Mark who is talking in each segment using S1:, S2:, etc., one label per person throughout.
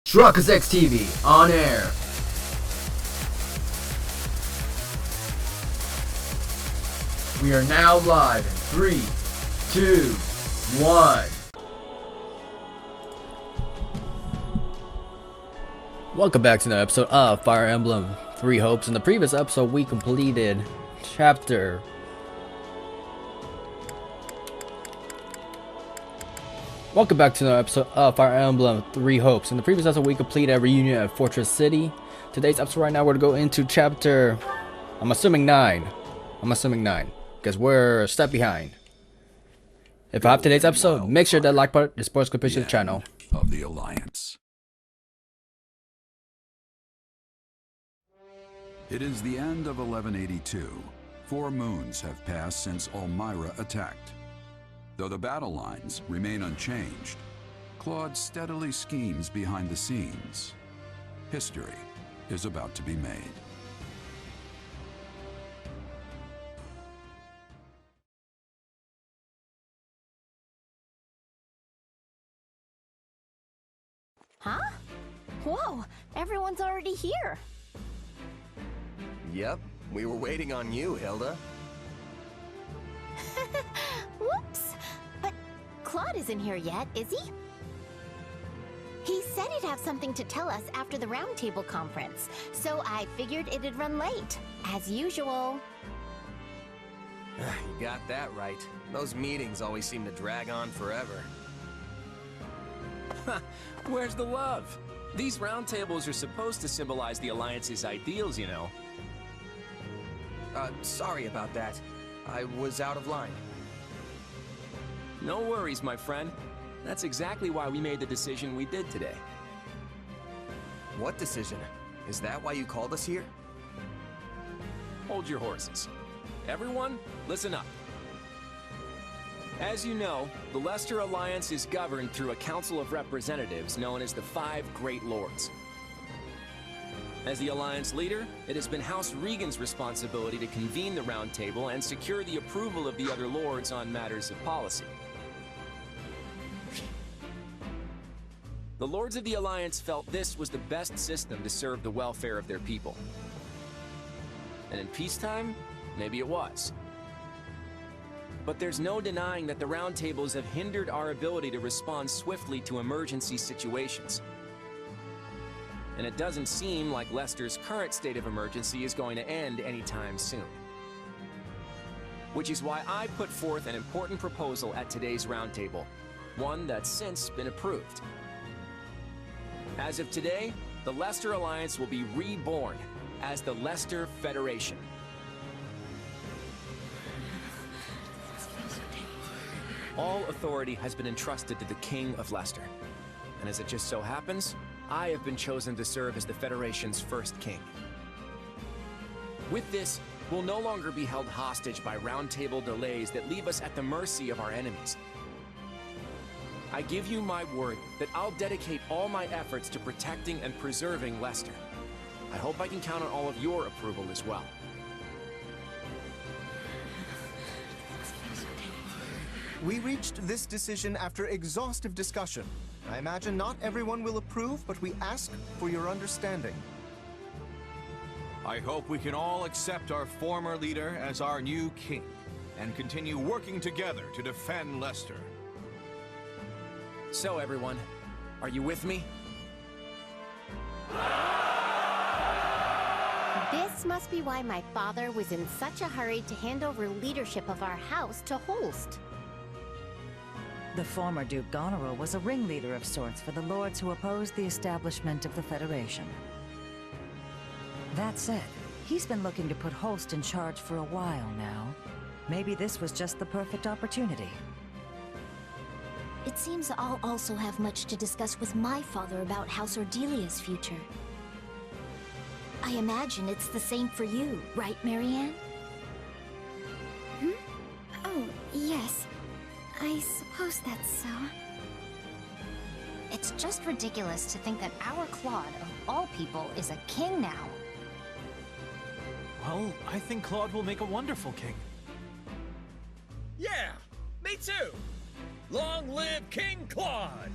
S1: Truckers X TV on air. We are now live in 3, 2, 1. Welcome back to another episode of Fire Emblem Three Hopes. In the previous episode, we completed chapter... Welcome back to another episode of Fire Emblem Three Hopes. In the previous episode, we completed a reunion at Fortress City. Today's episode right now, we're going to go into chapter... I'm assuming 9. Because we're a step behind. If I have today's episode, make sure that like button is supports the the channel.
S2: Of the Alliance. It is the end of 1182. 4 moons have passed since Elmira attacked. Though the battle lines remain unchanged, Claude steadily schemes behind the scenes. History is about to be made.
S3: Huh? Whoa, everyone's already here.
S4: Yep, we were waiting on you, Hilda.
S3: Whoops. But Claude isn't here yet, is he? He said he'd have something to tell us after the roundtable conference, so I figured it'd run late, as usual.
S4: You got that right. Those meetings always seem to drag on forever.
S5: Where's the love? These roundtables are supposed to symbolize the Alliance's ideals, you know.
S4: Sorry about that. I was out of line.
S5: No worries, my friend. That's exactly why we made the decision we did today.
S4: What decision? Is that why you called us here?
S5: Hold your horses. Everyone, listen up. As you know, the Leicester Alliance is governed through a Council of Representatives known as the 5 Great Lords. As the Alliance leader, it has been House Regan's responsibility to convene the Round Table and secure the approval of the other lords on matters of policy. The Lords of the Alliance felt this was the best system to serve the welfare of their people. And in peacetime, maybe it was. But there's no denying that the roundtables have hindered our ability to respond swiftly to emergency situations. And it doesn't seem like Leicester's current state of emergency is going to end anytime soon. Which is why I put forth an important proposal at today's roundtable, one that's since been approved. As of today, the Leicester Alliance will be reborn as the Leicester Federation. All authority has been entrusted to the King of Leicester. And as it just so happens, I have been chosen to serve as the Federation's first king. With this, we'll no longer be held hostage by roundtable delays that leave us at the mercy of our enemies. I give you my word that I'll dedicate all my efforts to protecting and preserving Leicester. I hope I can count on all of your approval as well.
S6: We reached this decision after exhaustive discussion. I imagine not everyone will approve, but we ask for your understanding.
S7: I hope we can all accept our former leader as our new king, and continue working together to defend Leicester.
S5: So everyone, are you with me?
S3: This must be why my father was in such a hurry to hand over leadership of our house to Holst.
S8: The former Duke Goneril was a ringleader of sorts for the lords who opposed the establishment of the Federation. That said, he's been looking to put Holst in charge for a while now. Maybe this was just the perfect opportunity.
S3: It seems I'll also have much to discuss with my father about House Ordelia's future. I imagine it's the same for you, right, Marianne? Oh, yes. I suppose that's so. It's just ridiculous to think that our Claude, of all people, is a king now.
S9: Well, I think Claude will make a wonderful king.
S10: Yeah, me too! Long live King Claude!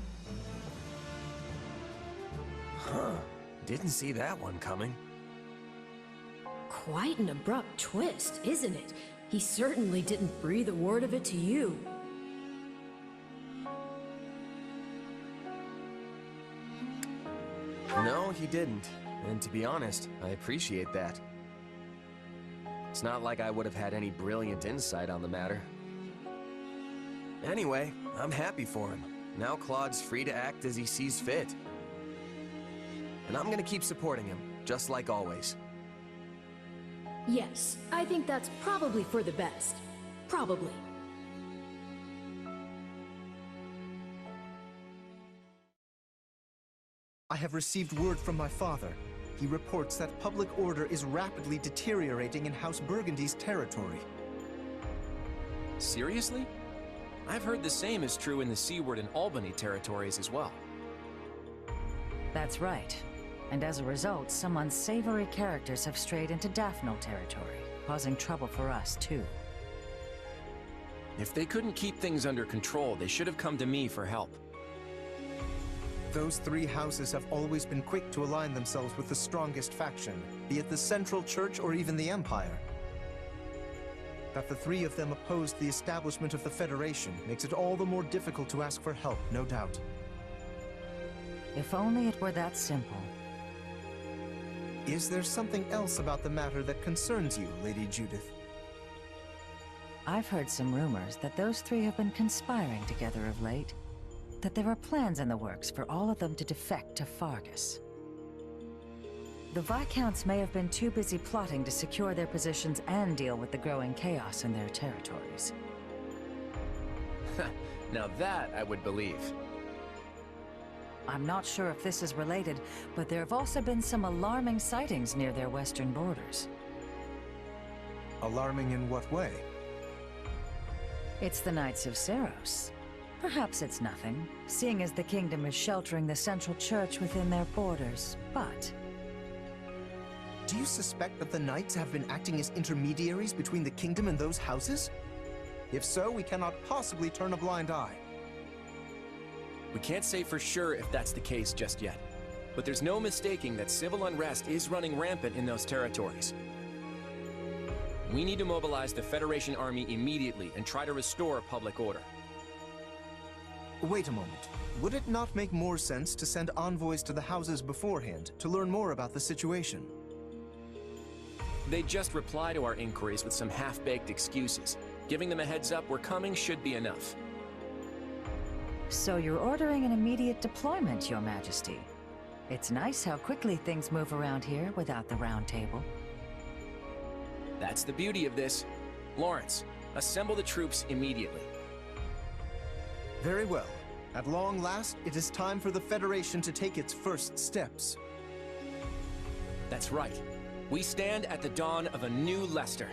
S4: Huh. Didn't see that one coming.
S10: Quite an abrupt twist, isn't it? He certainly didn't breathe a word of it to you.
S4: No, he didn't. And to be honest, I appreciate that. It's not like I would have had any brilliant insight on the matter. Anyway, I'm happy for him. Now Claude's free to act as he sees fit. And I'm gonna keep supporting him, just like always.
S10: Yes, I think that's probably for the best. Probably.
S6: I have received word from my father. He reports that public order is rapidly deteriorating in House Burgundy's territory.
S5: Seriously? I've heard the same is true in the Seaward and Albany territories as well.
S8: That's right. And as a result, some unsavory characters have strayed into Daphne territory, causing trouble for us, too.
S5: If they couldn't keep things under control, they should have come to me for help.
S6: Those three houses have always been quick to align themselves with the strongest faction, be it the Central Church or even the Empire. That the three of them opposed the establishment of the Federation makes it all the more difficult to ask for help, no doubt.
S8: If only it were that simple.
S6: Is there something else about the matter that concerns you, Lady Judith?
S8: I've heard some rumors that those three have been conspiring together of late. That there are plans in the works for all of them to defect to Fargus. The Viscounts may have been too busy plotting to secure their positions and deal with the growing chaos in their territories.
S5: Now that I would believe.
S8: I'm not sure if this is related, but there have also been some alarming sightings near their western borders.
S6: Alarming in what way?
S8: It's the Knights of Seros. Perhaps it's nothing, seeing as the kingdom is sheltering the Central Church within their borders, but...
S6: Do you suspect that the Knights have been acting as intermediaries between the kingdom and those houses? If so, we cannot possibly turn a blind eye.
S5: We can't say for sure if that's the case just yet, but there's no mistaking that civil unrest is running rampant in those territories. We need to mobilize the Federation army immediately and try to restore public order.
S6: Wait a moment. Would it not make more sense to send envoys to the houses beforehand to learn more about the situation?
S5: They just reply to our inquiries with some half-baked excuses. Giving them a heads up we're coming should be enough.
S8: So you're ordering an immediate deployment, Your Majesty. It's nice how quickly things move around here without the Round Table.
S5: That's the beauty of this. Lawrence, assemble the troops immediately.
S6: Very well. At long last, it is time for the Federation to take its first steps.
S5: That's right. We stand at the dawn of a new Leicester.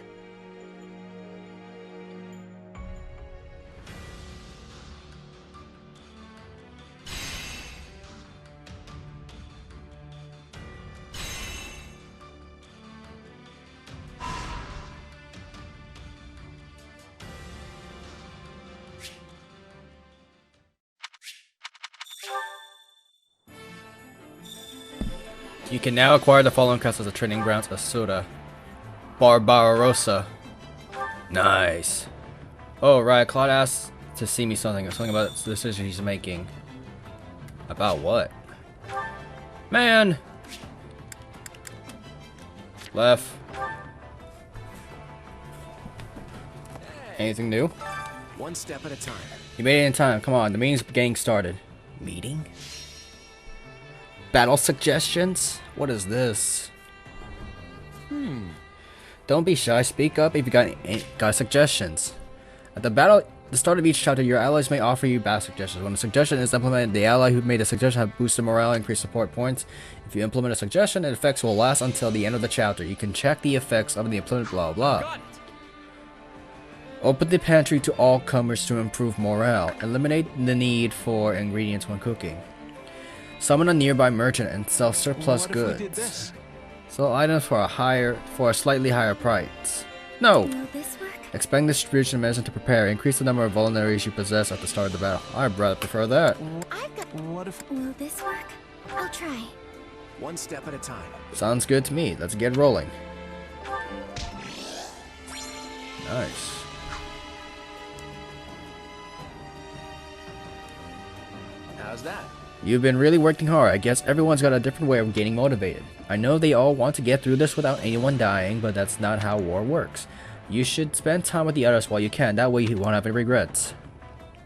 S1: You can now acquire the following castles as training grounds: Asuda, Barbarossa. Nice. Oh right, Claude asked to see me something about the decision he's making. About what? Man! Left. Anything new?
S5: One step at a time.
S1: You made it in time. Come on, the meeting's getting started. Meeting? Battle suggestions? What is this? Don't be shy. Speak up if you got suggestions. At the start of each chapter, your allies may offer you battle suggestions. When a suggestion is implemented, the ally who made the suggestion have boosted morale and increased support points. If you implement a suggestion, the effects will last until the end of the chapter. You can check the effects of the implement blah blah. Open the pantry to all comers to improve morale. Eliminate the need for ingredients when cooking. Summon a nearby merchant and sell surplus goods. Sell items for a slightly higher price. No.
S3: Will this work?
S1: Expand distribution of medicine to prepare. Increase the number of vulneraries you possess at the start of the battle. I'd rather prefer that.
S3: I've got... Will this work? I'll try.
S4: One step at a time.
S1: Sounds good to me. Let's get rolling. Nice.
S5: How's that?
S1: You've been really working hard. I guess everyone's got a different way of getting motivated. I know they all want to get through this without anyone dying, but that's not how war works. You should spend time with the others while you can. That way you won't have any regrets.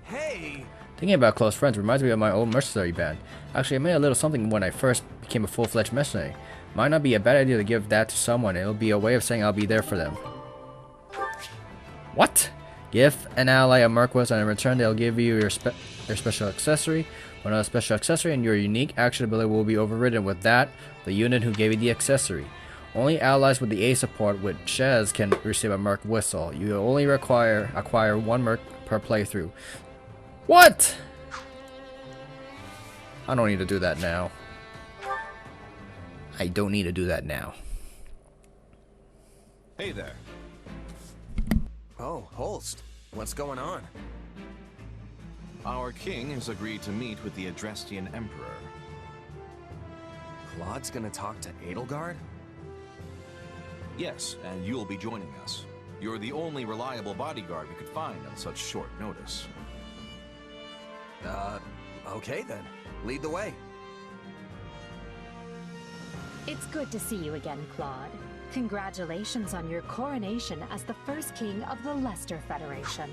S4: Hey!
S1: Thinking about close friends reminds me of my old mercenary band. Actually, I made a little something when I first became a full-fledged mercenary. Might not be a bad idea to give that to someone. It'll be a way of saying I'll be there for them. What? Give an ally a Merquest, and in return they'll give you their special accessory. When a special accessory and your unique action ability will be overridden with that, the unit who gave you the accessory. Only allies with the A support with Shez can receive a Merc Whistle. You only acquire one Merc per playthrough. What? I don't need to do that now. I don't need to do that now.
S7: Hey there.
S4: Oh, Holst. What's going on?
S7: Our king has agreed to meet with the Adrestian Emperor.
S4: Claude's gonna talk to Edelgard?
S7: Yes, and you'll be joining us. You're the only reliable bodyguard we could find on such short notice.
S4: Okay then. Lead the way.
S11: It's good to see you again, Claude. Congratulations on your coronation as the first king of the Leicester Federation.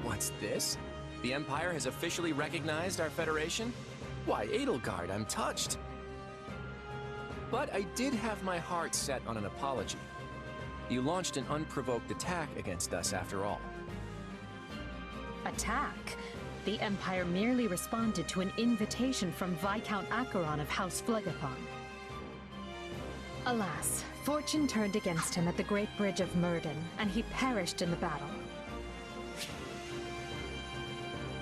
S5: What's this? The Empire has officially recognized our Federation? Why, Edelgard, I'm touched. But I did have my heart set on an apology. You launched an unprovoked attack against us after all.
S11: Attack? The Empire merely responded to an invitation from Viscount Acheron of House Phlegethon. Alas, fortune turned against him at the Great Bridge of Myrden, and he perished in the battle.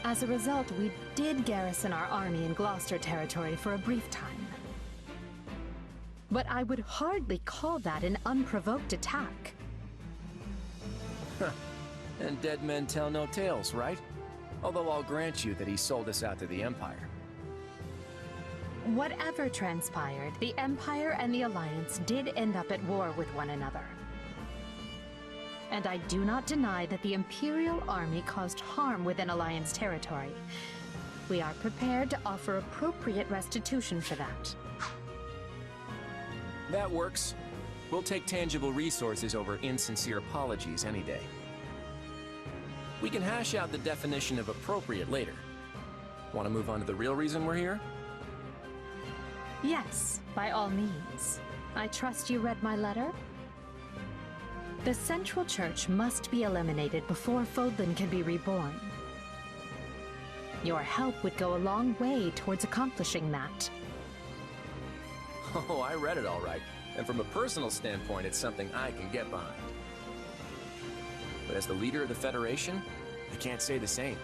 S11: As a result, we did garrison our army in Gloucester territory for a brief time. But I would hardly call that an unprovoked attack.
S5: And dead men tell no tales, right? Although I'll grant you that he sold us out to the Empire.
S11: Whatever transpired, the Empire and the Alliance did end up at war with one another. And I do not deny that the Imperial Army caused harm within Alliance territory. We are prepared to offer appropriate restitution for that.
S5: That works. We'll take tangible resources over insincere apologies any day. We can hash out the definition of appropriate later. Want to move on to the real reason we're here?
S11: Yes, by all means. I trust you read my letter? The Central Church must be eliminated before Fodlan can be reborn. Your help would go a long way towards accomplishing that.
S5: Oh, I read it all right. And from a personal standpoint, it's something I can get behind. But as the leader of the Federation, I can't say the same.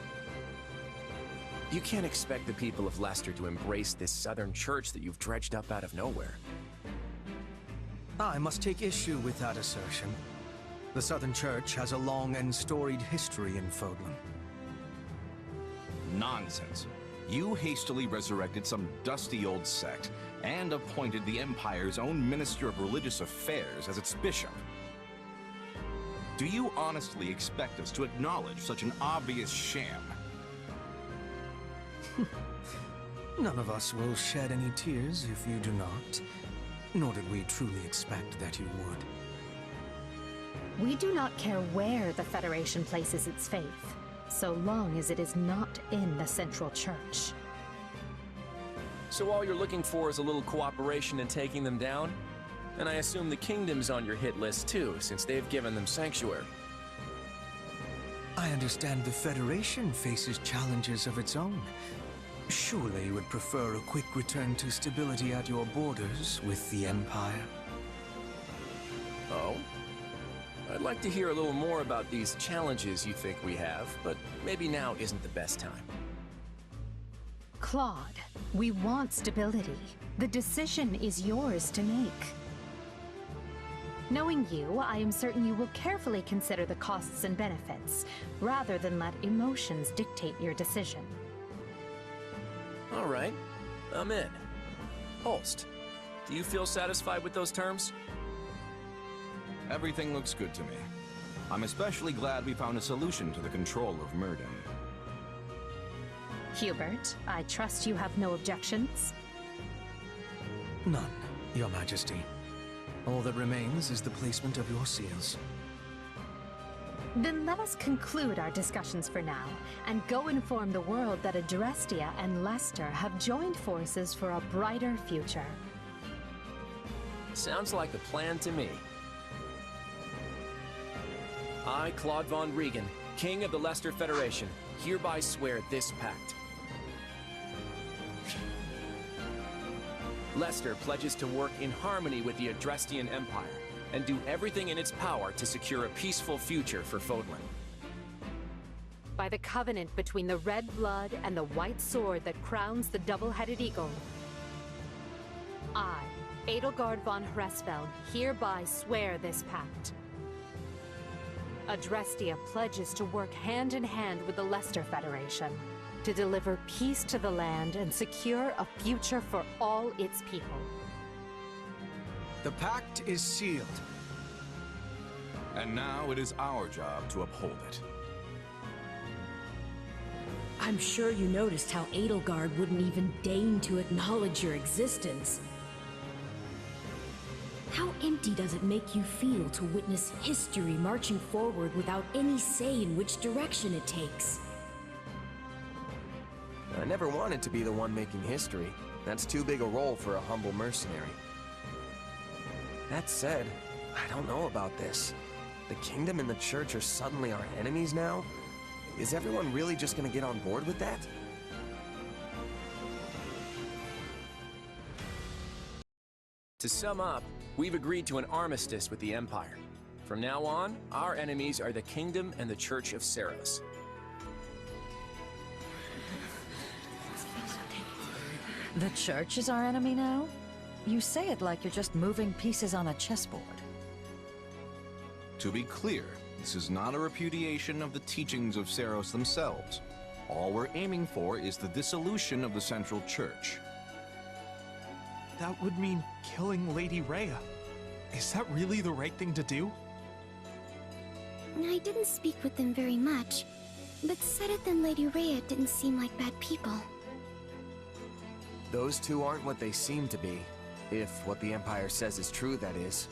S5: You can't expect the people of Leicester to embrace this Southern Church that you've dredged up out of nowhere.
S12: I must take issue with that assertion. The Southern Church has a long and storied history in Fodlan.
S7: Nonsense. You hastily resurrected some dusty old sect and appointed the Empire's own Minister of Religious Affairs as its bishop. Do you honestly expect us to acknowledge such an obvious sham?
S12: None of us will shed any tears if you do not. Nor did we truly expect that you would.
S11: We do not care where the Federation places its faith, so long as it is not in the Central Church.
S5: So all you're looking for is a little cooperation in taking them down? And I assume the Kingdom's on your hit list too, since they've given them sanctuary.
S12: I understand the Federation faces challenges of its own. Surely you would prefer a quick return to stability at your borders with the Empire?
S5: Oh? I'd like to hear a little more about these challenges you think we have, but maybe now isn't the best time.
S11: Claude, we want stability. The decision is yours to make. Knowing you, I am certain you will carefully consider the costs and benefits, rather than let emotions dictate your decision.
S5: All right. I'm in. Holst, do you feel satisfied with those terms?
S7: Everything looks good to me. I'm especially glad we found a solution to the control of Murden.
S11: Hubert, I trust you have no objections?
S12: None, Your Majesty. All that remains is the placement of your seals.
S11: Then let us conclude our discussions for now, and go inform the world that Adrestia and Lester have joined forces for a brighter future.
S5: Sounds like a plan to me. I, Claude von Regan, King of the Lester Federation, hereby swear this pact. Lester pledges to work in harmony with the Adrestian Empire, and do everything in its power to secure a peaceful future for Fodlan.
S11: By the covenant between the red blood and the white sword that crowns the double-headed eagle, I, Edelgard von Hresfeld, hereby swear this pact. Adrestia pledges to work hand-in-hand with the Lester Federation to deliver peace to the land and secure a future for all its people.
S12: The pact is sealed.
S7: And now it is our job to uphold it.
S10: I'm sure you noticed how Edelgard wouldn't even deign to acknowledge your existence. How empty does it make you feel to witness history marching forward without any say in which direction it takes?
S4: I never wanted to be the one making history. That's too big a role for a humble mercenary. That said, I don't know about this. The Kingdom and the Church are suddenly our enemies now? Is everyone really just gonna get on board with that?
S5: To sum up, we've agreed to an armistice with the Empire. From now on, our enemies are the Kingdom and the Church of Seiros.
S8: The Church is our enemy now? You say it like you're just moving pieces on a chessboard.
S7: To be clear, this is not a repudiation of the teachings of Seiros themselves. All we're aiming for is the dissolution of the Central Church.
S9: That would mean killing Lady Rhea. Is that really the right thing to do?
S13: I didn't speak with them very much, but Sedith and Lady Rhea didn't seem like bad people.
S4: Those two aren't what they seem to be. If what the Empire says is true, that is.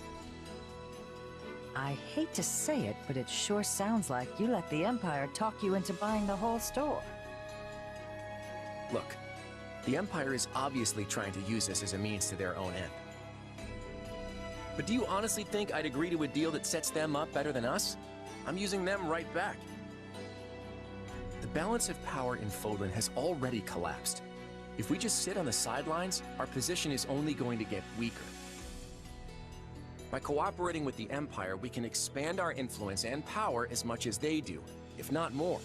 S8: I hate to say it, but it sure sounds like you let the Empire talk you into buying the whole store.
S5: Look, the Empire is obviously trying to use this as a means to their own end. But do you honestly think I'd agree to a deal that sets them up better than us? I'm using them right back. The balance of power in Fodlan has already collapsed. If we just sit on the sidelines, our position is only going to get weaker. By cooperating with the Empire, we can expand our influence and power as much as they do, if not more.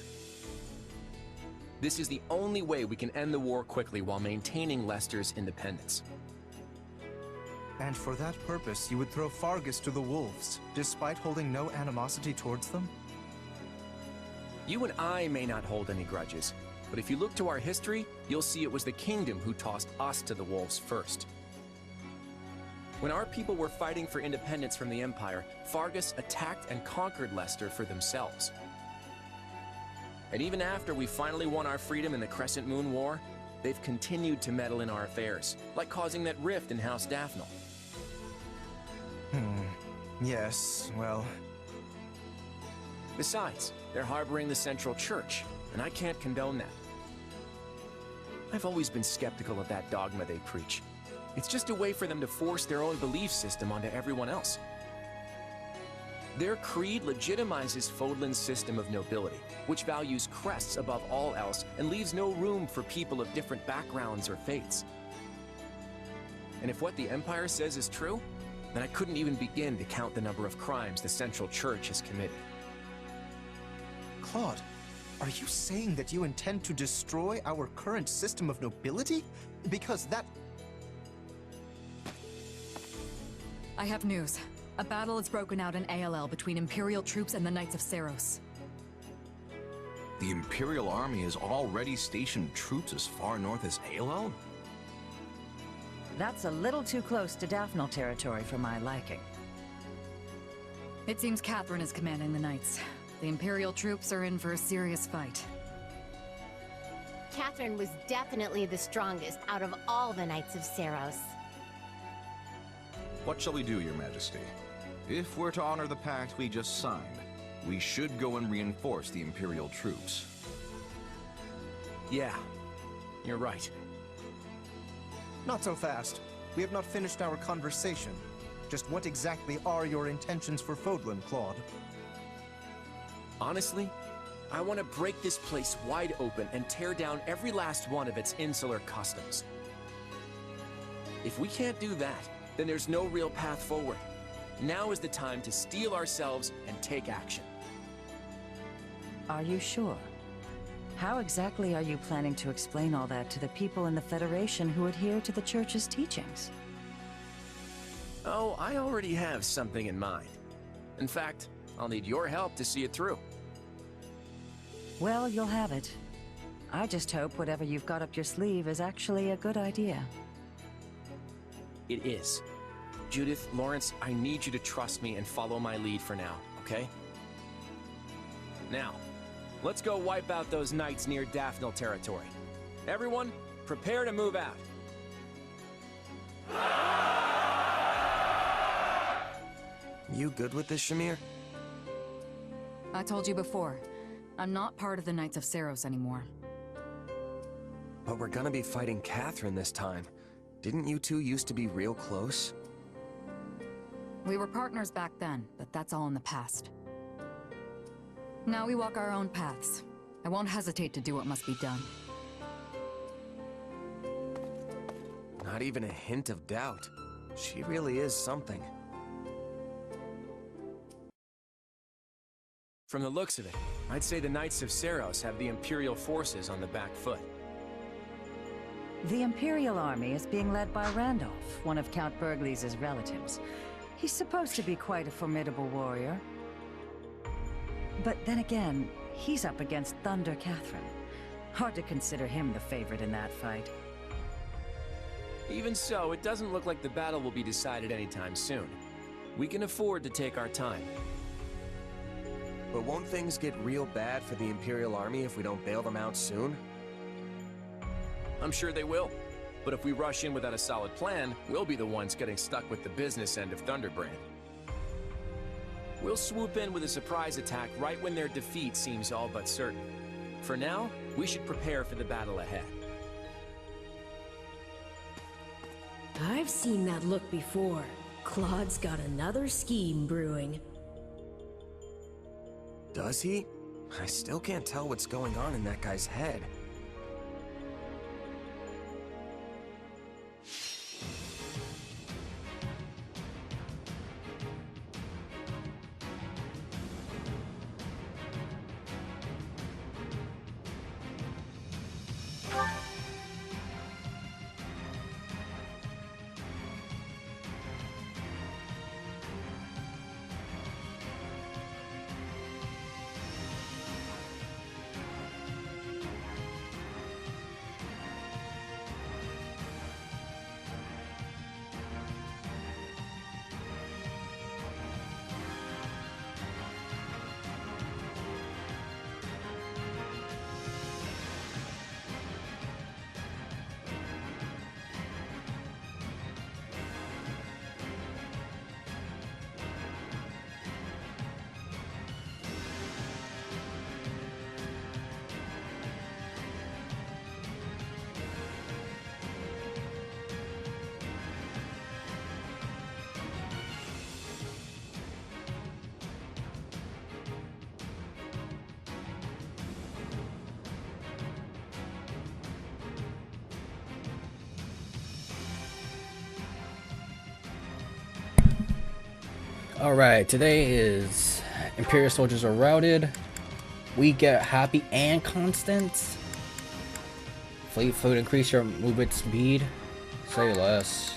S5: This is the only way we can end the war quickly while maintaining Lester's independence.
S6: And for that purpose, you would throw Fargus to the wolves, despite holding no animosity towards them?
S5: You and I may not hold any grudges, but if you look to our history, you'll see it was the Kingdom who tossed us to the wolves first. When our people were fighting for independence from the Empire, Fargus attacked and conquered Lester for themselves. And even after we finally won our freedom in the Crescent Moon War, they've continued to meddle in our affairs, like causing that rift in House Daphnel.
S6: Yes, well...
S5: Besides, they're harboring the Central Church, and I can't condone that. I've always been skeptical of that dogma they preach. It's just a way for them to force their own belief system onto everyone else. Their creed legitimizes Fodlan's system of nobility, which values crests above all else and leaves no room for people of different backgrounds or faiths. And if what the Empire says is true, then I couldn't even begin to count the number of crimes the Central Church has committed.
S6: Claude, are you saying that you intend to destroy our current system of nobility? Because that...
S14: I have news. A battle has broken out in ALL between Imperial troops and the Knights of Seiros.
S7: The Imperial Army has already stationed troops as far north as ALL?
S8: That's a little too close to Daphne territory for my liking.
S14: It seems Catherine is commanding the Knights. The Imperial troops are in for a serious fight.
S3: Catherine was definitely the strongest out of all the Knights of Saros.
S7: What shall we do, Your Majesty? If we're to honor the pact we just signed, we should go and reinforce the Imperial troops.
S4: Yeah, you're right.
S6: Not so fast. We have not finished our conversation. Just what exactly are your intentions for Fodlan, Claude?
S5: Honestly, I want to break this place wide open and tear down every last one of its insular customs. If we can't do that, then there's no real path forward. Now is the time to steel ourselves and take action.
S8: Are you sure? How exactly are you planning to explain all that to the people in the Federation who adhere to the Church's teachings?
S5: Oh, I already have something in mind. In fact, I'll need your help to see it through.
S8: Well, you'll have it. I just hope whatever you've got up your sleeve is actually a good idea.
S5: It is. Judith, Lawrence, I need you to trust me and follow my lead for now, okay? Now, let's go wipe out those knights near Daphne territory. Everyone, prepare to move out.
S4: You good with this, Shamir?
S14: I told you before, I'm not part of the Knights of Saros anymore.
S4: But we're gonna be fighting Catherine this time. Didn't you two used to be real close?
S14: We were partners back then, but that's all in the past. Now we walk our own paths. I won't hesitate to do what must be done.
S4: Not even a hint of doubt. She really is something.
S5: From the looks of it, I'd say the Knights of Saros have the Imperial forces on the back foot.
S8: The Imperial army is being led by Randolph, one of Count Burgleys' relatives. He's supposed to be quite a formidable warrior. But then again, he's up against Thunder Catherine. Hard to consider him the favorite in that fight.
S5: Even so, it doesn't look like the battle will be decided anytime soon. We can afford to take our time.
S4: But won't things get real bad for the Imperial army if we don't bail them out soon?
S5: I'm sure they will. But if we rush in without a solid plan, we'll be the ones getting stuck with the business end of Thunderbrand. We'll swoop in with a surprise attack right when their defeat seems all but certain. For now, we should prepare for the battle ahead.
S10: I've seen that look before. Claude's got another scheme brewing.
S4: Does he? I still can't tell what's going on in that guy's head.
S1: Alright, today is Imperial soldiers are routed. We get Happy and Constance. Fleet food, increase your movement speed. Say less.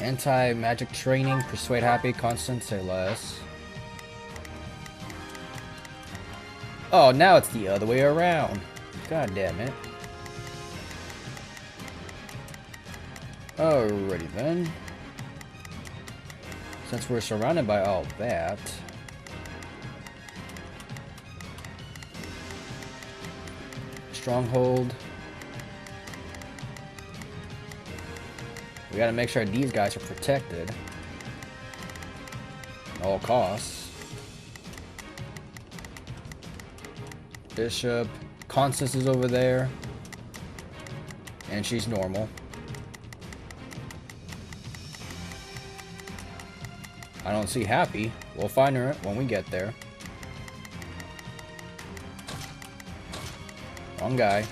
S1: Anti-magic training, persuade Happy, Constance, say less. Oh, now it's the other way around. God damn it. Alrighty then. Since we're surrounded by all that, stronghold. We gotta make sure these guys are protected at all costs. Bishop. Constance is over there. And she's normal. I don't see Happy. We'll find her when we get there. Wrong guy.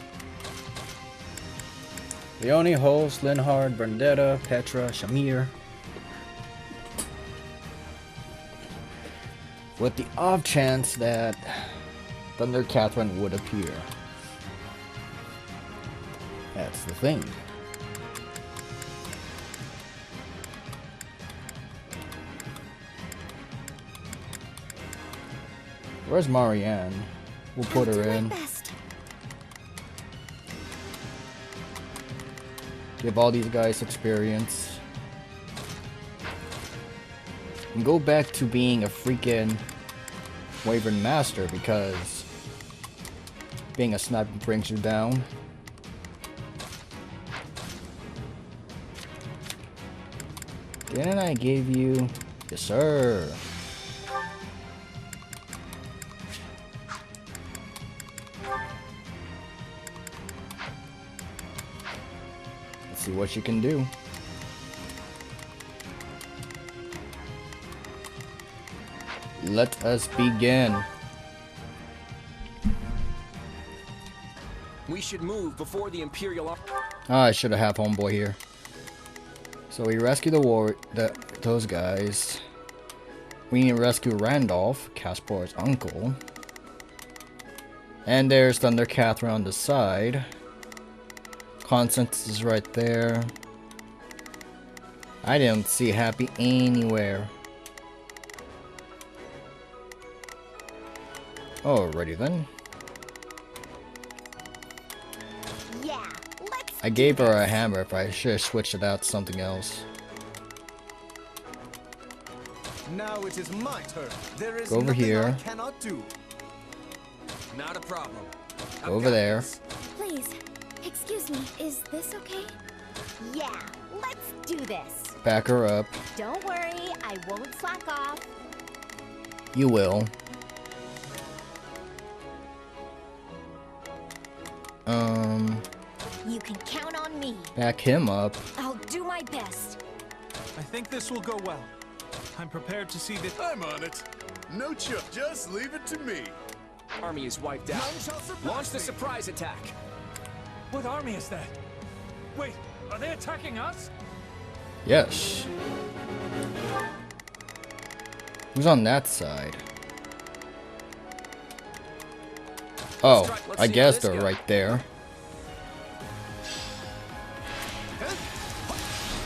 S1: Leone, Holst, Linhard, Vendetta, Petra, Shamir. With the off chance that Thunder Catherine would appear. That's the thing. Where's Marianne? We'll put her in. Give all these guys experience. And go back to being a freaking Wyvern Master, because being a sniper brings you down. Didn't I give you? Yes, sir. Let's see what you can do. Let us begin.
S5: We should move before the Imperial...
S1: I should have homeboy here. So we rescue those guys. We need to rescue Randolph, Caspar's uncle. And there's Thunder Catherine on the side. Constance is right there. I didn't see Happy anywhere. Alrighty then.
S3: Yeah,
S1: I gave her a hammer, if I should have switched it out to something else.
S6: Now it is my turn. There is
S1: Go over
S6: nothing
S1: here.
S6: I cannot do.
S4: Not a problem.
S1: Go over there.
S13: Please, excuse me, is this okay?
S3: Yeah, let's do this.
S1: Back her up.
S3: Don't worry, I won't slack off.
S1: You will.
S3: You can count on me.
S1: Back him up.
S3: I'll do my best.
S9: I think this will go well. I'm prepared to see that.
S15: I'm on it. No chuck, just leave it to me.
S5: Army is wiped out. Launch the surprise attack.
S9: What army is that? Wait, are they attacking us?
S1: Yes. Who's on that side? Oh, I guess they're right there.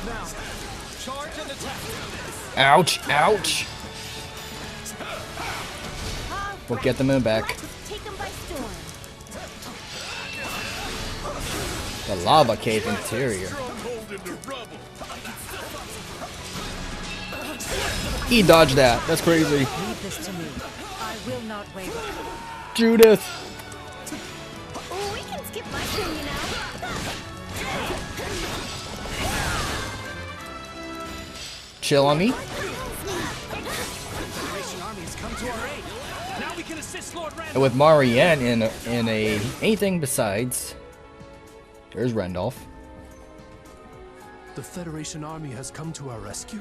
S9: Now, charge and attack.
S1: Ouch, ouch. We'll get them in the back.
S3: Take them by storm.
S1: The lava cave interior. He dodged that. That's crazy.
S8: Leave this to me. I will not waver.
S1: Judith.
S3: Oh, we can skip my turn, you know.
S1: Chill on me. And with Marianne in a anything besides, there's Randolph.
S15: The Federation army has come to our rescue.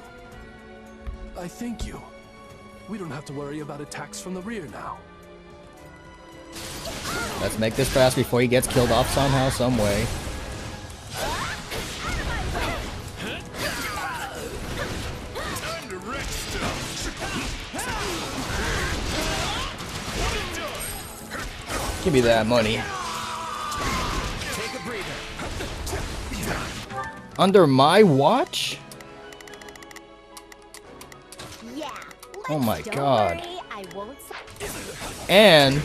S15: I thank you. We don't have to worry about attacks from the rear now.
S1: Let's make this fast before he gets killed off somehow, some way. Give me that money.
S5: Take a breather.
S1: Under my watch?
S3: Yeah.
S1: Oh my
S3: Don't
S1: god.
S3: worry, I won't.
S1: And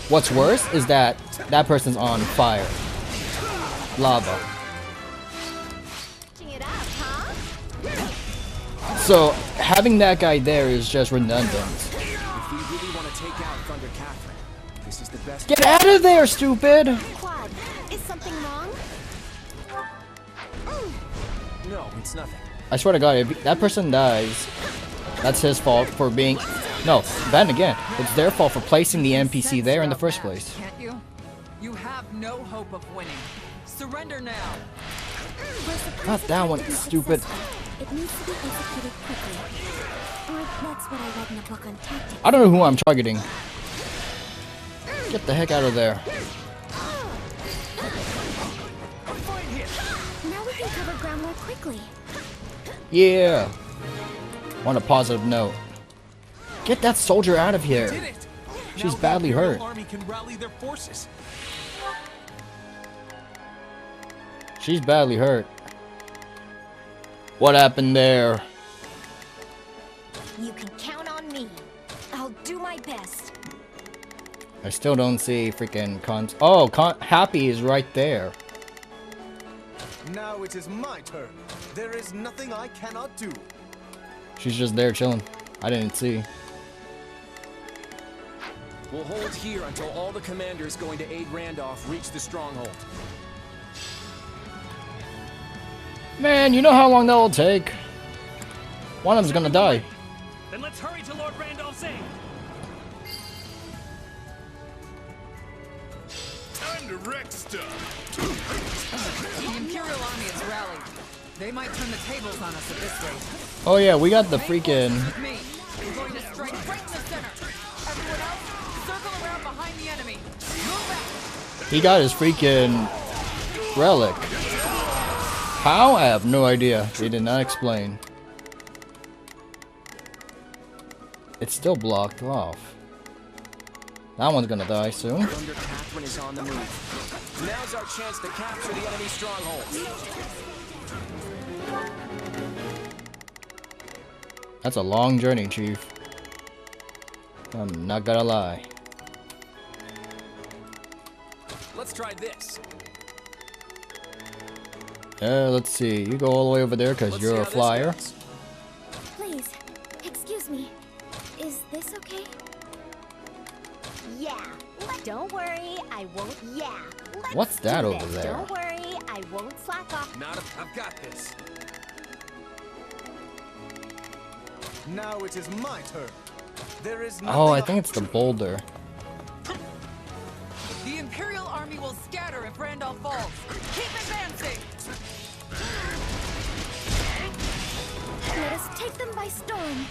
S1: what's worse is that that person's on fire. Lava.
S3: It up.
S1: So having that guy there is just redundant.
S5: If we really want to take out Thunder Catherine, this is the best.
S1: Get out of there, stupid!
S3: Claude, is something wrong?
S5: No, it's nothing.
S1: I swear to God, if that person dies, that's his fault for being... No, then again, it's their fault for placing the NPC there in the first place.
S16: Can't you? You have no hope of winning. Surrender now.
S1: Not that one, stupid.
S13: It needs to be executed quickly. Or that's what I read in a book on tactics.
S1: I don't know who I'm targeting. Get the heck out of there.
S13: Now we can cover ground more quickly.
S1: Yeah. On a positive note. Get that soldier out of here.
S9: Did it.
S1: She's
S9: Now
S1: badly
S9: the Imperial
S1: hurt.
S9: Army can rally their forces.
S1: She's badly hurt. What happened there?
S3: You can count on me. I'll do my best.
S1: I still don't see freaking Happy is right there.
S6: Now it is my turn. There is nothing I cannot do.
S1: She's just there chilling. I didn't see.
S5: We'll hold here until all the commanders going to aid Randolph reach the stronghold.
S1: Man, you know how long that will take? One of them's gonna die.
S17: Then let's hurry to Lord Randolph's aid.
S18: Time to wreck stuff.
S16: The Imperial Army has rallied. They might turn the tables on us at this rate.
S1: Oh yeah, we got the freaking...
S16: With me. We're going to strike right in the center. Everyone else, circle around behind the enemy. Move back.
S1: He got his freaking relic. How? I have no idea. They did not explain. It's still blocked off. That one's gonna die soon.
S5: Thunder Catherine is on the move. Now's our chance to capture the enemy strongholds.
S1: That's a long journey, Chief. I'm not gonna lie.
S5: Let's try this.
S1: Let's see. You go all the way over there because you're a flyer.
S13: Please, excuse me. Is this okay?
S3: Yeah. Don't worry, I won't. Yeah.
S1: What's that
S3: do
S1: over
S3: this.
S1: there?
S3: Don't worry, I won't slack off.
S5: Not if I've got this.
S6: Now it is my turn. There is
S1: Oh, I think it's the boulder.
S16: The Imperial Army will scatter if Randolph falls. Keep advancing.
S13: Let us take them by storm.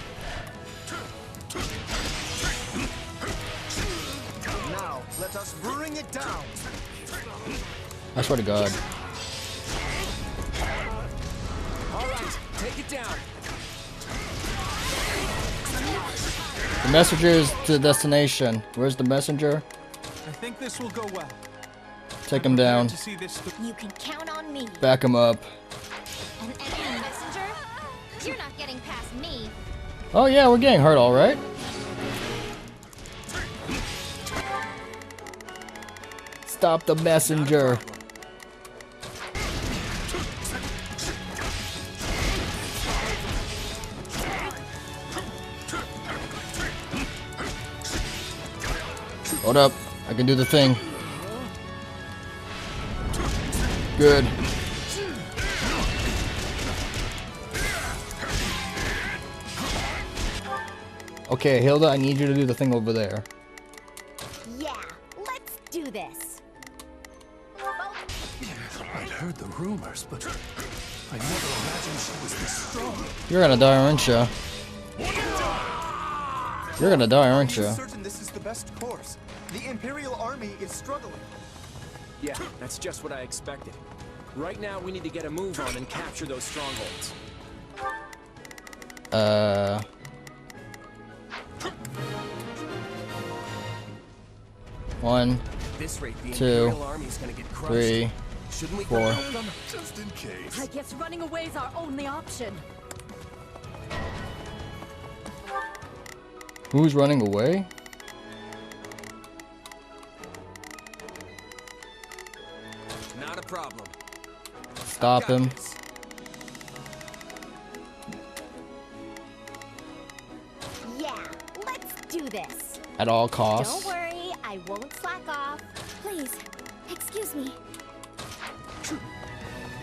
S6: Now let us bring it down.
S1: I swear to God.
S5: All right, take it down.
S1: The messenger is to the destination. Where's the messenger?
S9: I think this will go well.
S1: Take him down.
S9: To see this
S3: You can count on me.
S1: Back him up.
S3: An enemy messenger? You're not getting past me.
S1: Oh yeah, we're getting hurt, all right. Stop the messenger. Hold up. I can do the thing. Good. Okay, Hilda, I need you to do the thing over there.
S3: Yeah, let's do this.
S15: I'd heard the rumors, but I never imagined she was this strong.
S1: You're gonna die, aren't you? You're gonna die, aren't you?
S6: I'm certain this is the best course. The Imperial Army is struggling.
S5: Yeah, that's just what I expected. Right now, we need to get a move on and capture those strongholds.
S1: One,
S4: This rate, the
S1: two,
S4: Imperial Army's gonna get crushed.
S1: 3,
S4: Shouldn't we
S1: 4.
S4: help them?
S15: Just in case.
S10: I guess running away is our only option.
S1: Who's running away?
S4: Not a problem.
S1: Stop him. At all costs.
S3: Don't worry, I won't slack off.
S13: Please, excuse me.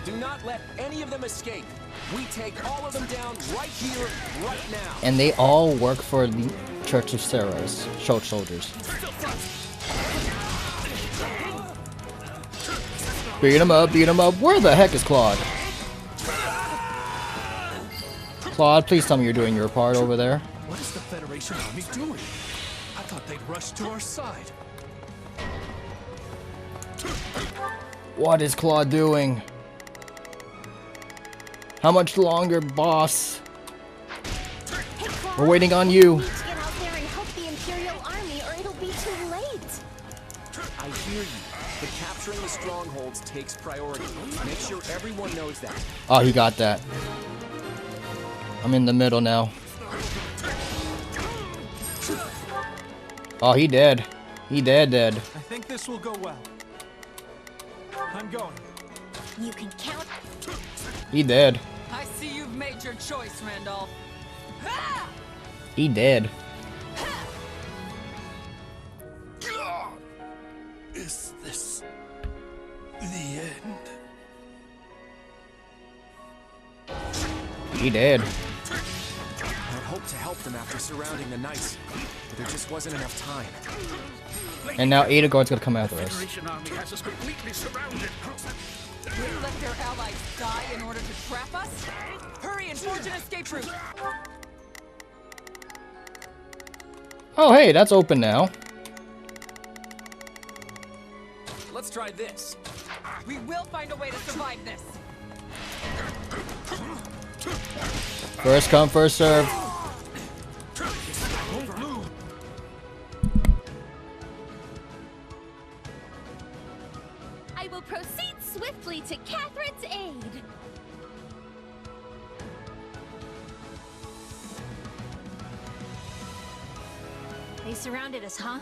S5: Do not let any of them escape. We take all of them down right here, right now.
S1: And they all work for the Church of Sarah's Church soldiers. Beat him up, beat him up. Where the heck is Claude? Claude, please tell me you're doing your part over there.
S15: What is the Federation army doing? I thought they'd rush to our side.
S1: What is Claude doing? How much longer, boss?
S3: Hey, Claude,
S1: We're waiting on you.
S3: We need to get out there and help the Imperial Army, or it'll be too late.
S5: I hear you, but capturing the strongholds takes priority. Make sure everyone knows that.
S1: Oh, he got that. I'm in the middle now. Oh, he dead. He dead.
S9: I think this will go well. I'm going.
S3: You can count.
S1: He dead.
S16: I see you've made your choice, Randolph.
S1: He dead.
S15: Is this the end?
S1: He dead.
S5: I hoped to help them after surrounding the Knights, but there just wasn't enough time.
S1: And now Ada Guard's gonna come after us.
S18: Federation army has us completely surrounded.
S16: They let their allies die in order to trap us? Hurry and forge an escape route!
S1: Oh, hey, that's open now.
S5: Let's try this.
S16: We will find a way to survive this!
S1: First come, first serve.
S3: I will proceed swiftly to Catherine's aid. They surrounded us, huh?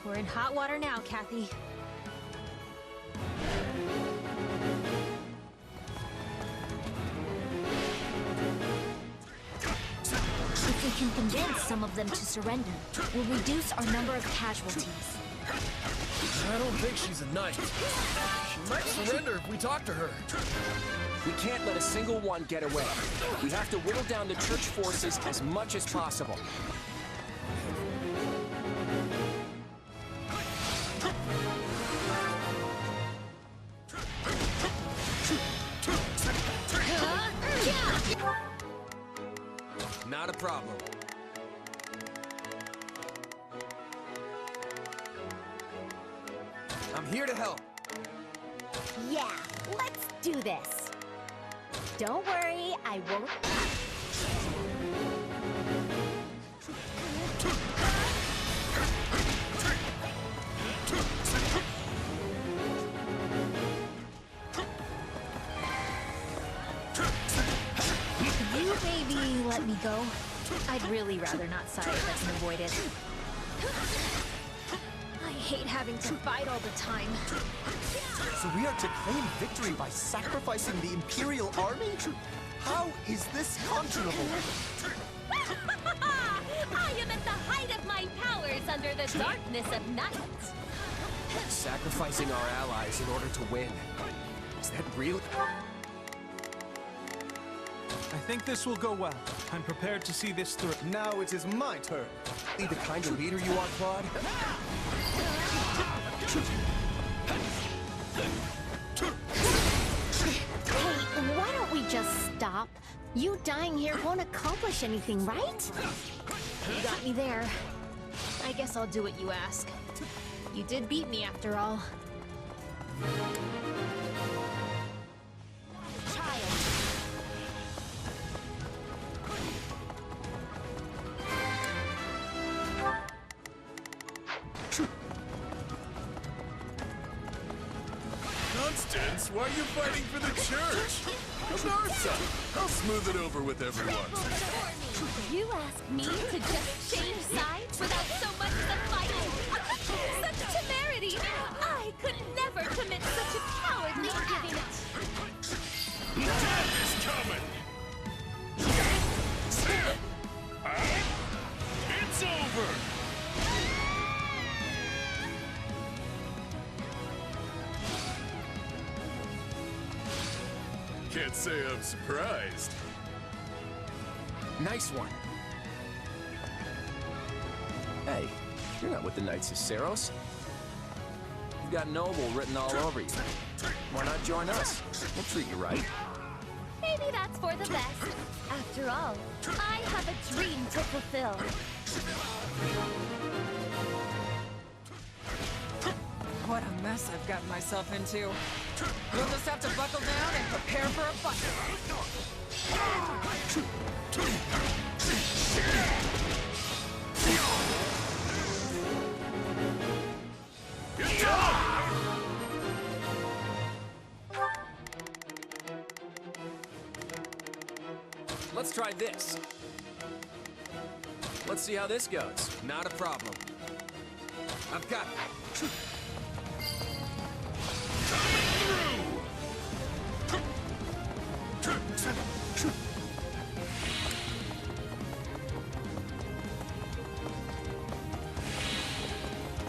S3: We're in hot water now, Kathy. If we can convince some of them to surrender, we'll reduce our number of casualties.
S19: I don't think she's a knight. She might surrender if we talk to her.
S5: We can't let a single one get away. We have to whittle down the church forces as much as possible. Not a problem.
S4: I'm here to help.
S3: Yeah, let's do this. Don't worry, I won't. Could you maybe let me go? I'd really rather not side if I can avoid it. I hate having to fight all the time.
S6: So we are to claim victory by sacrificing the Imperial Army? How is this conscionable?
S3: I am at the height of my powers under the darkness of night.
S5: Sacrificing our allies in order to win. Is that real?
S9: I think this will go well. I'm prepared to see this through.
S6: Now it is my turn.
S4: Be the kind of leader you are, Claude.
S3: Hey, why don't we just stop? You dying here won't accomplish anything, right? You got me there. I guess I'll do what you ask. You did beat me after all.
S18: Constance, why are you fighting for the church? Narsa, I'll smooth it over with everyone.
S3: You ask me to just change sides without so much as a fight? Such temerity! I could never commit such a cowardly act!
S18: Death is coming! It's over! Can't say I'm surprised.
S4: Nice one.
S5: Hey, you're not with the Knights of Saros. You've got Noble written all over you. Why not join us? We'll treat you right.
S3: Maybe that's for the best. After all, I have a dream to fulfill.
S16: What a mess I've gotten myself into. We'll just have to buckle down and prepare for a fight.
S5: Let's try this. Let's see how this goes.
S4: Not a problem. I've got it.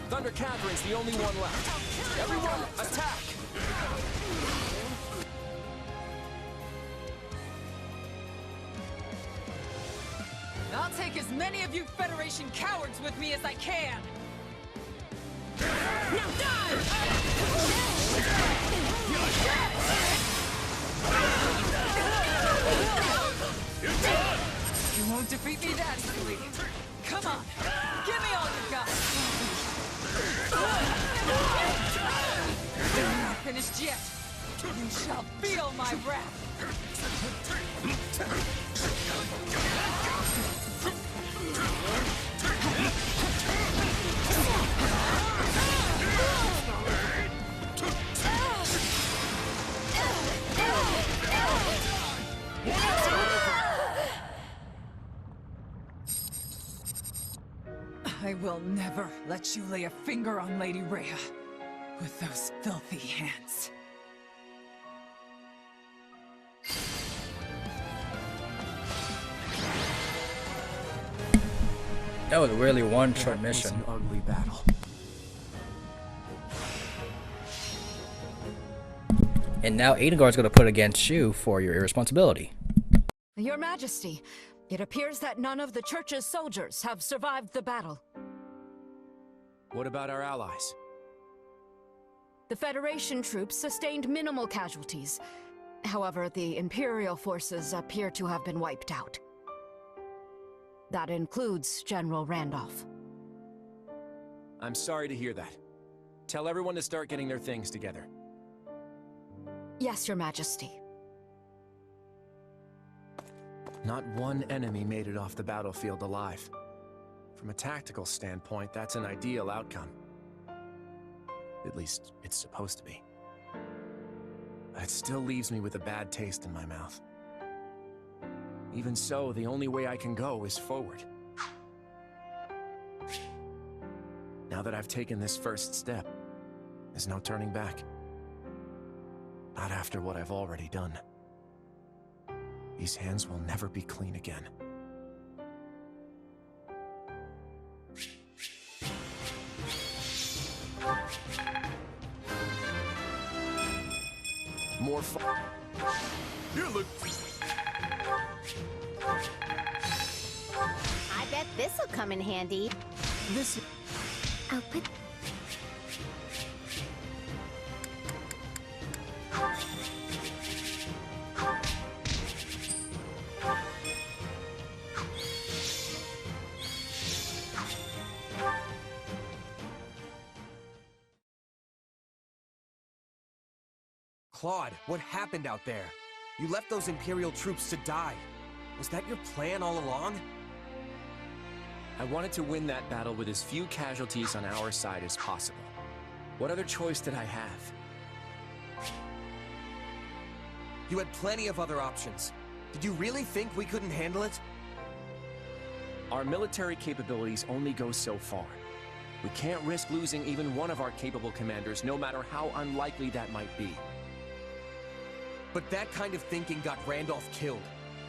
S5: Thunder Catherine's the only one left. Everyone, attack!
S16: I'll take as many of you Federation cowards with me as I can. Now die! You won't defeat me that easily. Come on, give me all you got. I'm not finished yet. You shall feel my wrath. I will never let you lay a finger on Lady Rhea with those filthy hands.
S1: That was really one short mission.
S4: An ugly battle.
S1: And now Adengar's going to put against you for your irresponsibility.
S20: Your Majesty, it appears that none of the Church's soldiers have survived the battle.
S5: What about our allies?
S20: The Federation troops sustained minimal casualties. However, the Imperial forces appear to have been wiped out. That includes General Randolph.
S5: I'm sorry to hear that. Tell everyone to start getting their things together.
S20: Yes, Your Majesty.
S4: Not one enemy made it off the battlefield alive. From a tactical standpoint, that's an ideal outcome. At least, it's supposed to be. But it still leaves me with a bad taste in my mouth. Even so, the only way I can go is forward. Now that I've taken this first step, there's no turning back. Not after what I've already done. These hands will never be clean again. More fun.
S18: Here, look.
S3: I bet this'll come in handy.
S20: This...
S13: I'll put...
S4: Claude, what happened out there? You left those Imperial troops to die. Was that your plan all along?
S5: I wanted to win that battle with as few casualties on our side as possible. What other choice did I have?
S4: You had plenty of other options. Did you really think we couldn't handle it?
S5: Our military capabilities only go so far. We can't risk losing even one of our capable commanders, no matter how unlikely that might be.
S4: But that kind of thinking got Randolph killed.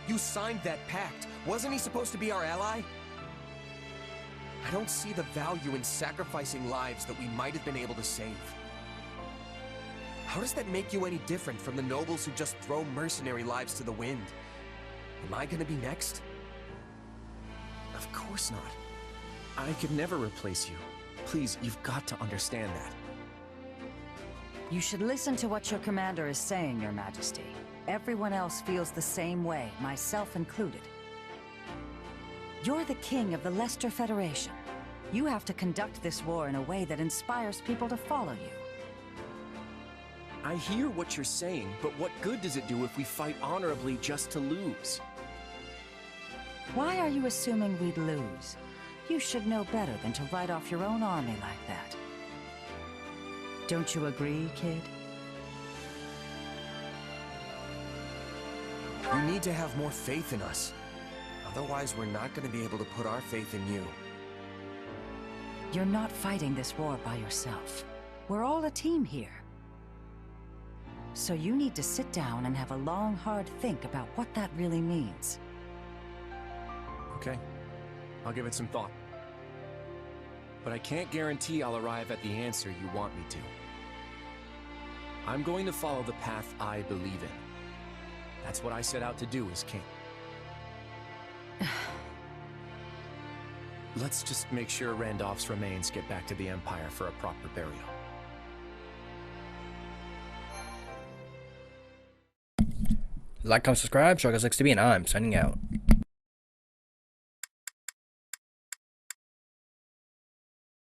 S4: You signed that pact. Wasn't he supposed to be our ally? I don't see the value in sacrificing lives that we might have been able to save. How does that make you any different from the nobles who just throw mercenary lives to the wind? Am I gonna be next?
S5: Of course not. I could never replace you. Please, you've got to understand that.
S8: You should listen to what your commander is saying, Your Majesty. Everyone else feels the same way, myself included. You're the king of the Leicester Federation. You have to conduct this war in a way that inspires people to follow you.
S5: I hear what you're saying, but what good does it do if we fight honorably just to lose?
S8: Why are you assuming we'd lose? You should know better than to write off your own army like that. Don't you agree, kid?
S4: You need to have more faith in us. Otherwise, we're not going to be able to put our faith in you.
S8: You're not fighting this war by yourself. We're all a team here. So you need to sit down and have a long, hard think about what that really means.
S5: Okay. I'll give it some thought. But I can't guarantee I'll arrive at the answer you want me to. I'm going to follow the path I believe in. That's what I set out to do as king. Let's just make sure Randolph's remains get back to the Empire for a proper burial.
S1: Like, comment, subscribe, Shark6TB, and I'm signing out.